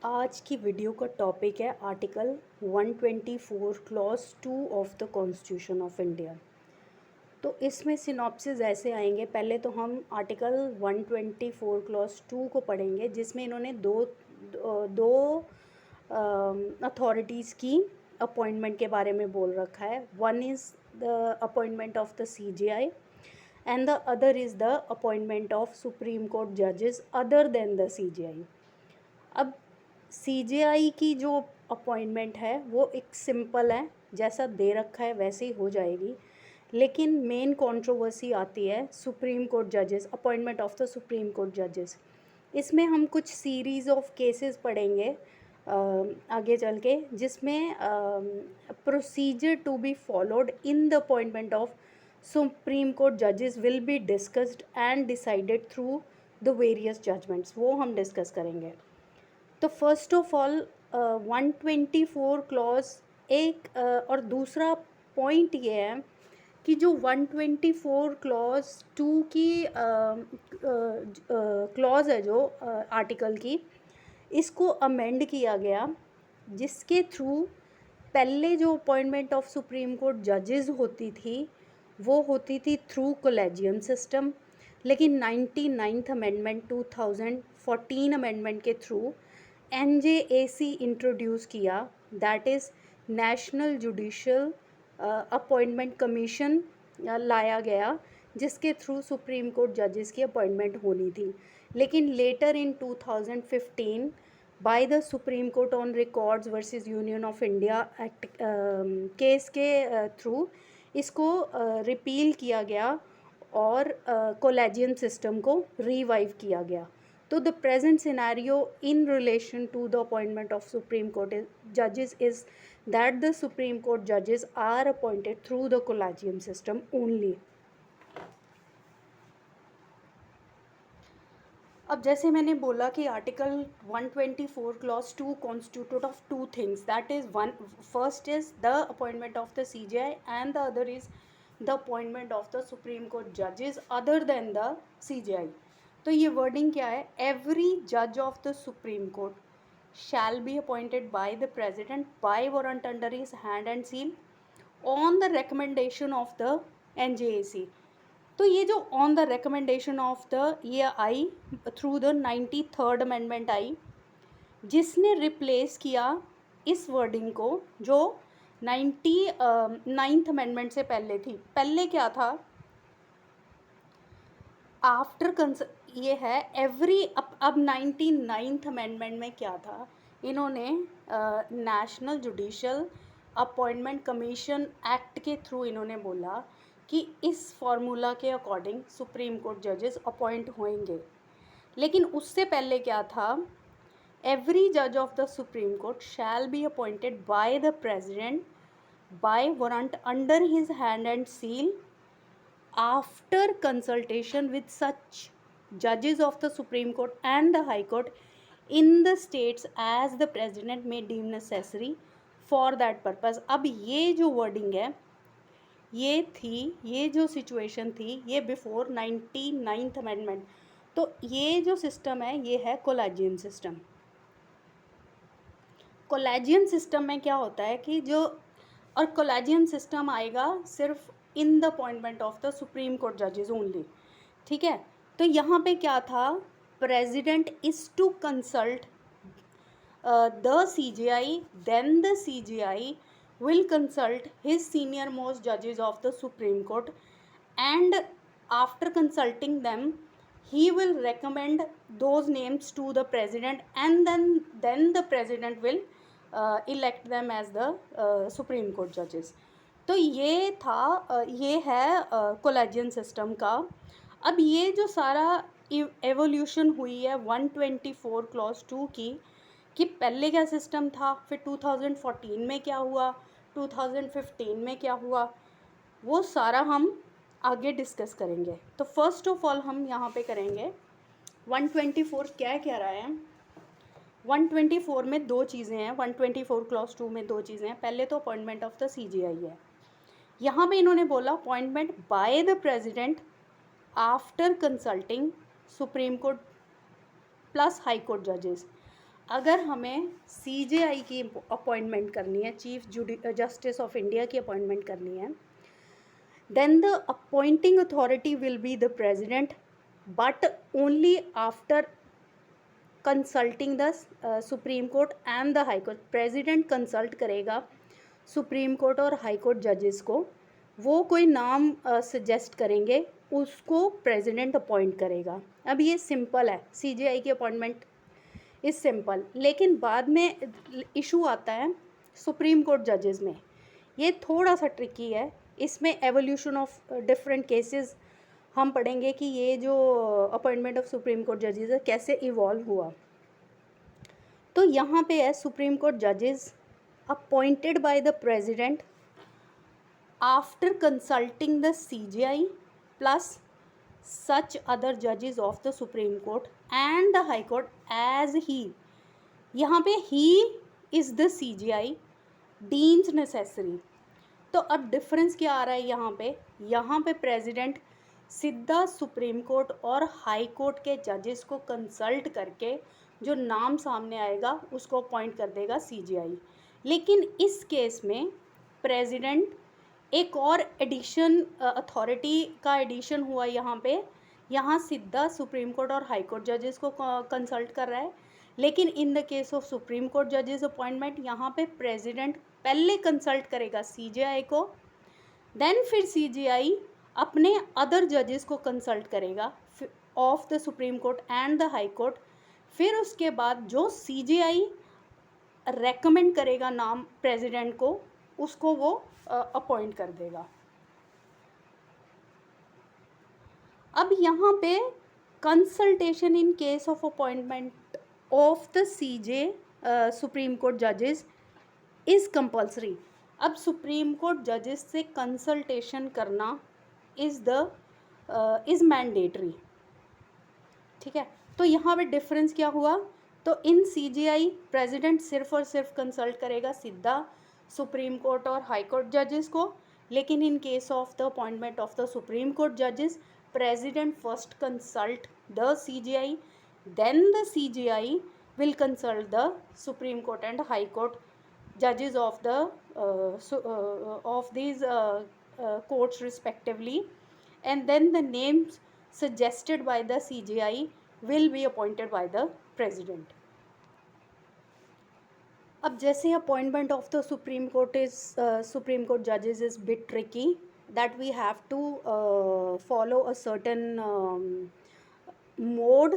आज की वीडियो का टॉपिक है article 124 clause 2 of the constitution of India. तो इसमें सिनॉप्सिस ऐसे आएंगे। पहले तो हम आर्टिकल 124 क्लॉज 2 को पढ़ेंगे, जिसमें इन्होंने दो अथॉरिटीज़ की अपॉइंटमेंट के बारे में बोल रखा है। One is the appointment of the CJI and the other is the appointment of Supreme Court judges other than the CJI। अब CJI की जो अपॉइंटमेंट है वो एक सिंपल है, जैसा दे रखा है वैसे ही हो जाएगी, लेकिन मेन कंट्रोवर्सी आती है सुप्रीम कोर्ट जजेस, appointment of the supreme court जजेस। इसमें हम कुछ सीरीज़ ऑफ केसेस पढ़ेंगे आगे चल के, जिसमें procedure to be followed in the appointment of Supreme court जजेस will be discussed and decided through the various judgments, वो हम डिस्कस करेंगे। तो फर्स्ट ऑफ ऑल 124 क्लॉज एक और दूसरा पॉइंट ये है कि जो 124 क्लॉज 2 की क्लॉज है जो आर्टिकल की, इसको अमेंड किया गया, जिसके थ्रू पहले जो अपॉइंटमेंट ऑफ सुप्रीम कोर्ट जजेस होती थी वो होती थी थ्रू कोलेजियम सिस्टम, लेकिन 99th अमेंडमेंट 2014 अमेंडमेंट के थ्रू NJAC इंट्रोड्यूस किया, that is national judicial appointment commission लाया गया, जिसके थ्रू सुप्रीम कोर्ट जजेस की अपॉइंटमेंट होनी थी। लेकिन later in 2015 by the supreme court on records versus union of India act case के थ्रू इसको रिपील किया गया और कोलेजियम सिस्टम को रिवाइव किया गया। So the present scenario in relation to the appointment of Supreme Court judges is that the Supreme Court judges are appointed through the collegium system only। अब जैसे मैंने बोला कि article 124 clause 2 constituted of two things, that is one, first is the appointment of the CJI and the other is the appointment of the supreme court जजेस other than the CJI। तो ये wording क्या है? Every जज of the supreme court shall be appointed by the president bye warrant under his hand and seal on the recommendation of the NJAC। तो ये जो on the recommendation of the, ये आई through the 93rd amendment आई, जिसने replace किया इस wording को जो 99th amendment से पहले थी। पहले क्या था? आफ्टर ये है एवरी, अब 99th अमेंडमेंट में क्या था? इन्होंने national judicial appointment commission act के थ्रू इन्होंने बोला कि इस फॉर्मूला के अकॉर्डिंग सुप्रीम कोर्ट जजेस अपॉइंट होंगे। लेकिन उससे पहले क्या था? एवरी जज of the supreme court shall be appointed by the president bye warrant under his hand and seal after consultation with such judges of the Supreme Court and the High Court in the states as the President may deem necessary for that purpose। अब ये जो wording है, ये थी, ये जो situation थी, ये बिफोर 99th अमेंडमेंट। तो ये जो सिस्टम है ये है कोलेजियम सिस्टम। कोलेजियम सिस्टम में क्या होता है कि जो, और कोलेजियम सिस्टम आएगा सिर्फ in the appointment of the supreme court जजेस ओनली, ठीक है। तो यहाँ पे क्या था? President is to consult the CJI, then the CJI will consult his senior most judges of the Supreme Court, and after consulting them he will recommend those names to the president, and then the president will elect them as the Supreme Court judges। तो ये था, ये है collegium system का। अब ये जो सारा एवोल्यूशन हुई है 124 क्लॉज 2 की, कि पहले क्या सिस्टम था, फिर 2014 में क्या हुआ, 2015 में क्या हुआ, वो सारा हम आगे डिस्कस करेंगे। तो फर्स्ट ऑफ ऑल हम यहाँ पे करेंगे 124 क्या कह रहा है। 124 में दो चीज़ें हैं, 124 क्लॉज 2 में दो चीज़ें हैं। पहले तो अपॉइंटमेंट ऑफ द CJI है। यहाँ पे इन्होंने बोला appointment by the president after consulting supreme court plus high court जजेस। अगर हमें CJI की अपॉइंटमेंट करनी है, चीफ जस्टिस ऑफ इंडिया की अपॉइंटमेंट करनी है, then the appointing authority will be the president, but only after consulting the Supreme Court and the High Court. President consult करेगा सुप्रीम कोर्ट और हाई कोर्ट जजेस को, वो कोई नाम सजेस्ट करेंगे, उसको प्रेसिडेंट अपॉइंट करेगा. अब ये सिंपल है, CJI की अपॉइंटमेंट इज सिंपल. लेकिन बाद में इशू आता है सुप्रीम कोर्ट जजेस में, ये थोड़ा सा ट्रिकी है. इसमें एवोल्यूशन ऑफ डिफरेंट केसेस हम पढ़ेंगे कि ये जो अपॉइंटमेंट ऑफ सुप्रीम कोर्ट जजेस है कैसे इवॉल्व हुआ. तो यहाँ पे है सुप्रीम कोर्ट जजेस appointed by the president after consulting the CJI plus such other judges of the Supreme Court and the High Court as he. यहाँ पे he is the CJI deems necessary. तो अब डिफरेंस क्या आ रहा है यहाँ पे प्रेसिडेंट सीधा सुप्रीम कोर्ट और हाई कोर्ट के जजेस को कंसल्ट करके जो नाम सामने आएगा उसको अपॉइंट कर देगा CJI. लेकिन इस केस में प्रेसिडेंट एक और एडिशन अथॉरिटी का एडिशन हुआ यहाँ सीधा सुप्रीम कोर्ट और हाई कोर्ट जजेस को कंसल्ट कर रहा है. लेकिन in the case of Supreme court जजेस अपॉइंटमेंट यहाँ पे प्रेसिडेंट पहले कंसल्ट करेगा CJI को, देन फिर CJI अपने अदर जजेस को कंसल्ट करेगा of the supreme Court and the High court. फिर उसके बाद जो CJI रेकमेंड करेगा नाम प्रेसिडेंट को, उसको वो अपॉइंट कर देगा. अब यहाँ पे consultation in case of appointment of the CJ supreme court जजेस इज़ कंपल्सरी. अब सुप्रीम कोर्ट जजेस से कंसल्टेशन करना इज़ मैंडेटरी. ठीक है, तो यहाँ पे डिफरेंस क्या हुआ, तो इन CJI प्रेसिडेंट सिर्फ और सिर्फ कंसल्ट करेगा सीधा सुप्रीम कोर्ट और हाई कोर्ट जजेस को. लेकिन in case of the appointment of the supreme court जजेस, president first consult the CJI, then the CJI will consult the Supreme Court and High Court judges of the of these courts respectively, and then the names suggested by the CJI will be appointed by the president. अब जैसे appointment of the supreme court जजेस is bit tricky, that we have to follow a certain mode.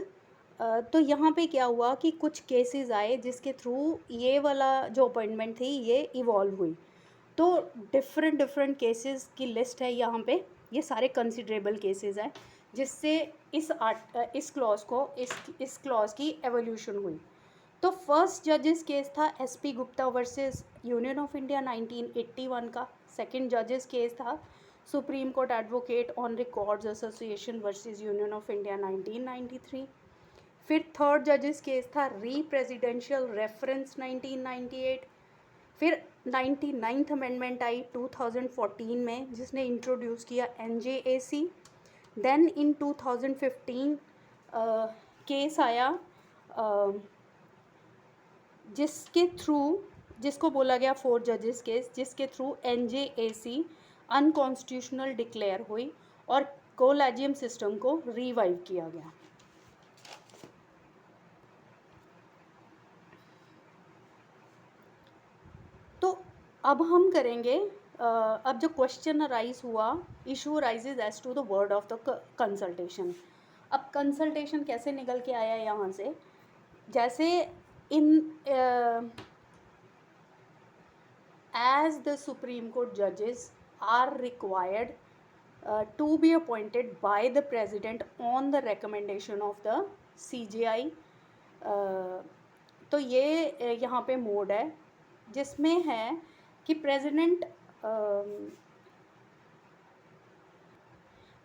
तो यहाँ पे क्या हुआ कि कुछ केसेस आए जिसके थ्रू ये वाला जो अपॉइंटमेंट थी ये इवॉल्व हुई. तो डिफरेंट केसेस की लिस्ट है यहाँ पे, ये सारे कंसिडरेबल केसेस हैं जिससे इस क्लॉज की एवोल्यूशन हुई. तो फर्स्ट जजेस केस था SP Gupta versus union of India 1981 का. सेकंड जजेस केस था supreme court advocate on records association versus union of India 1993. फिर थर्ड जजेस केस था री प्रेसिडेंशियल रेफरेंस 1998. फिर 99th अमेंडमेंट आई 2014 में जिसने इंट्रोड्यूस किया NJAC. देन इन 2015 केस आया जिसको बोला गया 4 जजेस केस, जिसके थ्रू NJAC अनकॉन्स्टिट्यूशनल डिक्लेयर हुई और कोलेजियम सिस्टम को रिवाइव किया गया. तो अब हम करेंगे, अब जो क्वेश्चन अराइज हुआ, issue arises as to the word of the consultation. अब कंसल्टेशन कैसे निकल के आया यहाँ से, जैसे as the Supreme Court judges are required to be appointed by the President on the recommendation of the CJI. तो ये यहाँ पे मोड है जिसमें है कि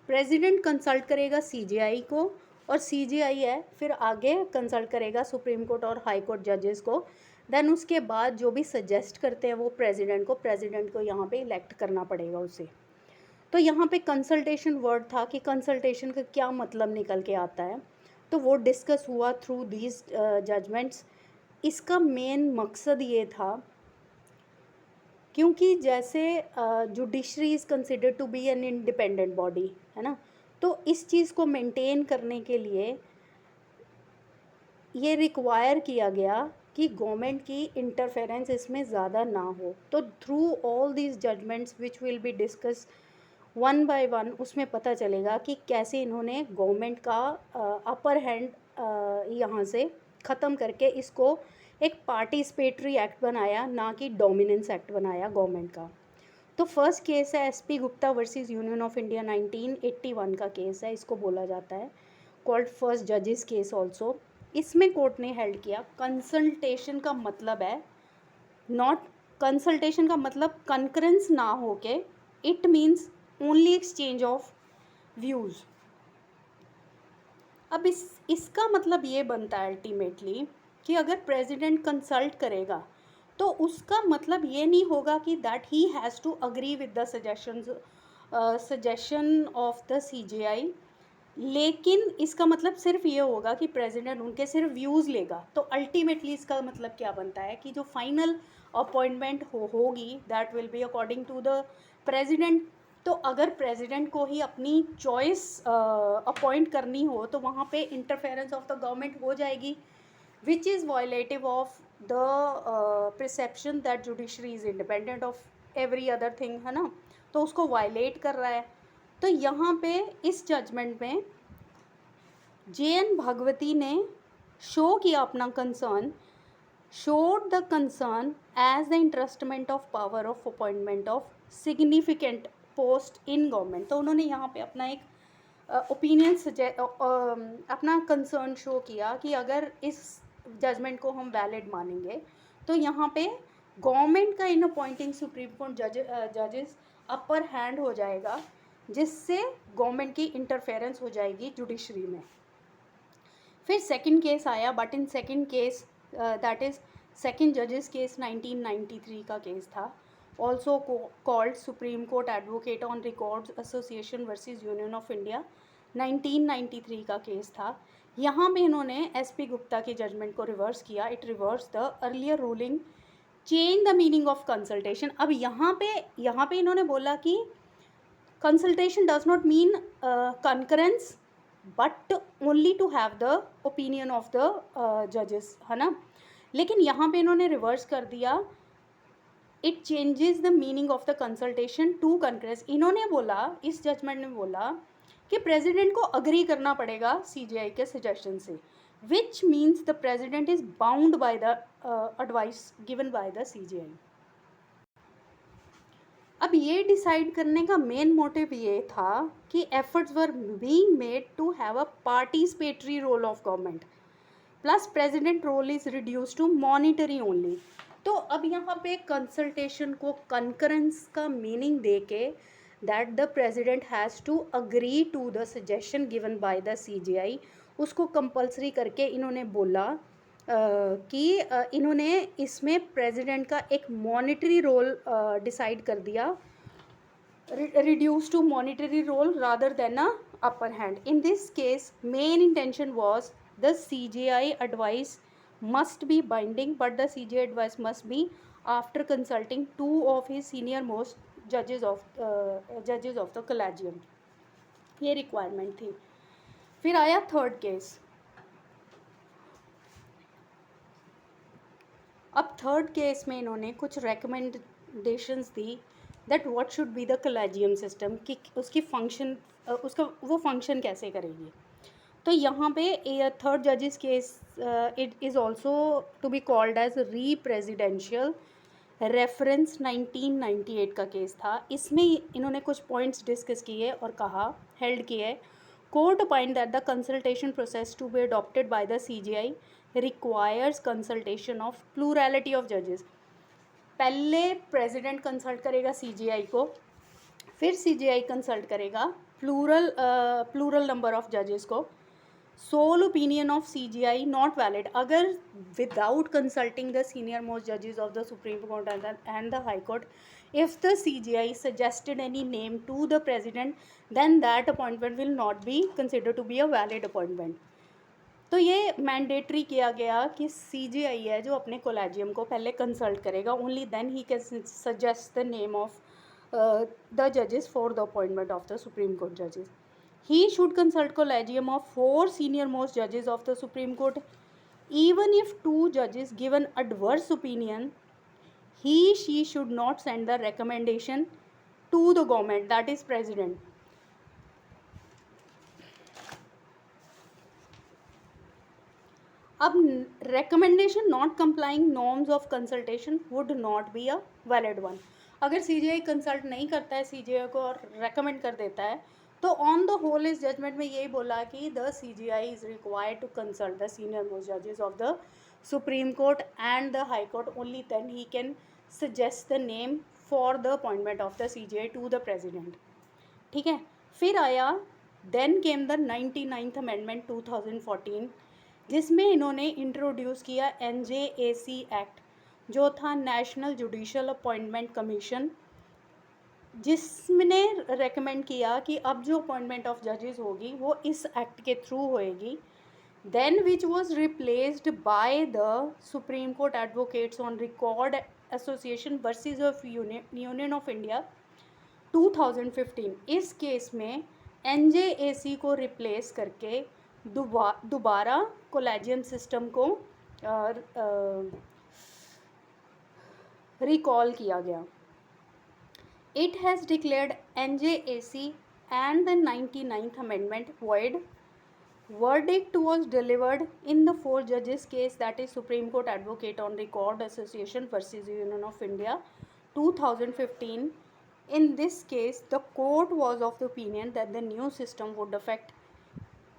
प्रेसिडेंट कंसल्ट करेगा CJI को और CJI है फिर आगे कंसल्ट करेगा सुप्रीम कोर्ट और हाई कोर्ट जजेस को. देन उसके बाद जो भी सजेस्ट करते हैं वो प्रेसिडेंट को यहाँ पे इलेक्ट करना पड़ेगा उसे. तो यहाँ पे कंसल्टेशन वर्ड था कि कंसल्टेशन का क्या मतलब निकल के आता है, तो वो डिस्कस हुआ थ्रू दीज जजमेंट्स. इसका मेन मकसद ये था, क्योंकि जैसे judiciary is considered to be an independent body, है ना, तो इस चीज़ को मेंटेन करने के लिए ये रिक्वायर किया गया कि गवर्नमेंट की इंटरफेरेंस इसमें ज़्यादा ना हो। तो through all these judgements which will be discuss one by one, उसमें पता चलेगा कि कैसे इन्होंने गवर्नमेंट का अपर हैंड यहाँ से ख़त्म करके इसको एक पार्टिसिपेटरी एक्ट बनाया, ना कि डोमिनेंस एक्ट बनाया गवर्नमेंट का। तो फर्स्ट केस है SP Gupta versus union of India 1981 का केस है, इसको बोला जाता है कॉल्ड फर्स्ट जजेस केस ऑल्सो। इसमें कोर्ट ने हेल्ड किया कंसल्टेशन का मतलब है नॉट, कंसल्टेशन का मतलब कंकरेंस ना हो के, it means only exchange of views. अब इसका मतलब ये बनता है अल्टीमेटली कि अगर प्रेसिडेंट कंसल्ट करेगा तो उसका मतलब ये नहीं होगा कि that he has to agree with the suggestion of the CJI, लेकिन इसका मतलब सिर्फ ये होगा कि प्रेसिडेंट उनके सिर्फ व्यूज़ लेगा। तो अल्टीमेटली इसका मतलब क्या बनता है कि जो फाइनल अपॉइंटमेंट होगी that will be according to the president. तो अगर प्रेसिडेंट को ही अपनी चॉइस अपॉइंट करनी हो तो वहाँ पे इंटरफेरेंस ऑफ द गवर्नमेंट हो जाएगी, which is violative of the perception that judiciary is independent of every other thing, है ना, तो उसको वायलेट कर रहा है। तो यहाँ पे इस जजमेंट में JN भागवती ने शो किया अपना concern, showed the concern as the entrustment of power of appointment of significant post in government। तो उन्होंने यहाँ पे अपना एक ओपिनियन अपना कंसर्न शो किया कि अगर इस जजमेंट को हम वैलिड मानेंगे तो यहाँ पे गवर्नमेंट का इन अपॉइंटिंग सुप्रीम कोर्ट जजेस अपर हैंड हो जाएगा, जिससे गवर्नमेंट की इंटरफेरेंस हो जाएगी जुडिशरी में। फिर सेकंड केस आया, but in second case that is second जजेस केस 1993 का केस था, also called supreme court advocate on records association versus union of India 1993 का केस था। यहाँ पे इन्होंने SP गुप्ता के जजमेंट को रिवर्स किया। It reverse the earlier ruling, change the meaning of consultation. अब यहाँ पे इन्होंने बोला कि consultation does not mean concurrence but only to have the opinion of the जजेस, है ना, लेकिन यहाँ पे इन्होंने रिवर्स कर दिया, it changes the meaning of the consultation to concurrence. इन्होंने बोला, इस जजमेंट ने बोला कि प्रेसिडेंट को अग्री करना पड़ेगा CJI के सजेशन से, which means the president is bound by the advice given by the CJI। अब ये डिसाइड करने का मेन मोटिव ये था कि efforts were being made to have a participatory role of government, plus president role is reduce to monitory only. तो अब यहाँ पे कंसल्टेशन को कंकरेंस का मीनिंग दे के that the president has to agree to the suggestion given by the CJI, उसको compulsory करके इन्होंने बोला कि इन्होंने इसमें प्रेसिडेंट का एक मॉनिटरी रोल डिसाइड कर दिया, reduced to monetary role rather than a upper hand. In this case, main intention was the CJI advice must be binding, but the CJI advice must be after consulting two of his senior most judges of the collegium. ये requirement थी। फिर आया third case. अब third case में इन्होंने कुछ recommendations the that what should be the collegium system, कि उसकी फंक्शन उसका वो फंक्शन कैसे करेगी। तो यहाँ पे थर्ड जजेस case it is also to be called as re presidential reference 1998 का केस था। इसमें इन्होंने कुछ पॉइंट्स डिस्कस किए और कहा, हेल्ड किए, court appoint that the consultation process to be adopted by the CJI requires consultation of plurality of जजेस। पहले प्रेसिडेंट कंसल्ट करेगा CJI को, फिर CJI कंसल्ट करेगा प्लूरल नंबर ऑफ जजेस को। Sole opinion of CJI not valid अगर without consulting the senior most जजेस of the supreme Court and the High Court, if the CJI suggested any name to the president, then that appointment will not be considered to be a valid appointment. तो ये mandatory किया गया कि CJI है जो अपने collegium को पहले कंसल्ट करेगा, only then he can suggest the name of the judges for the appointment of the Supreme Court judges. He should consult collegium of 4 senior most judges of the Supreme Court. Even if 2 judges give an adverse opinion, she should not send the recommendation to the government, that is president. अब recommendation not complying norms of consultation would not be a valid one. अगर CJI consult नहीं करता है CJI को और recommend कर देता है, तो ऑन द होल इस जजमेंट में यही बोला कि the CJI is required to consult the senior most जजेस of the supreme Court and the High Court, only then he can suggest the name for the appointment of the CJI to the president. ठीक है. फिर आया then came the 99th amendment 2014, जिसमें इन्होंने introduce किया NJAC act, जो था national judicial appointment commission, जिसने रेकमेंड किया कि अब जो अपॉइंटमेंट ऑफ जजेस होगी वो इस एक्ट के थ्रू होएगी. Then which was replaced by the supreme court advocates on record association versus of union of India 2015. इस केस में NJAC को रिप्लेस करके दोबारा कोलेजियम सिस्टम को रिकॉल किया गया. It has declared NJAC and the 99th Amendment void. Verdict was delivered in the 4 judges case, that is Supreme Court Advocate on Record Association versus Union of India 2015. In this case, the court was of the opinion that the new system would affect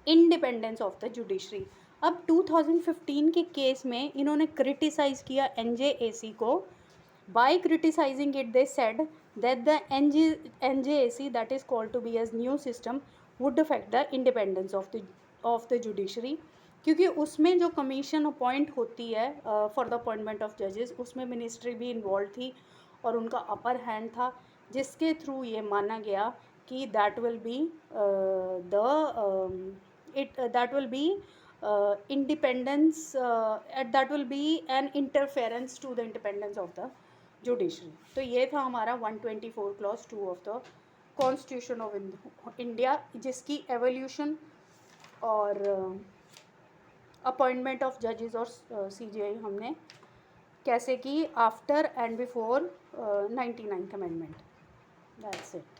independence of the judiciary. अब 2015 के case में इन्होंने criticise किया NJAC को. By criticizing it, they said that the NJAC, that is called to be as new system, would affect the independence of the judiciary. क्योंकि उसमें जो commission appoint होती है फॉर द अपॉइंटमेंट ऑफ जजेस, उसमें ministry भी involve थी और उनका अपर हैंड था, जिसके थ्रू ये माना गया कि that will B independence, that will be an interference to the independence of the judiciary. तो ये था हमारा 124 clause 2 of the constitution of India, जिसकी एवोल्यूशन और अपॉइंटमेंट ऑफ जजेस और CJI हमने कैसे की after and before 99th amendment. That's it.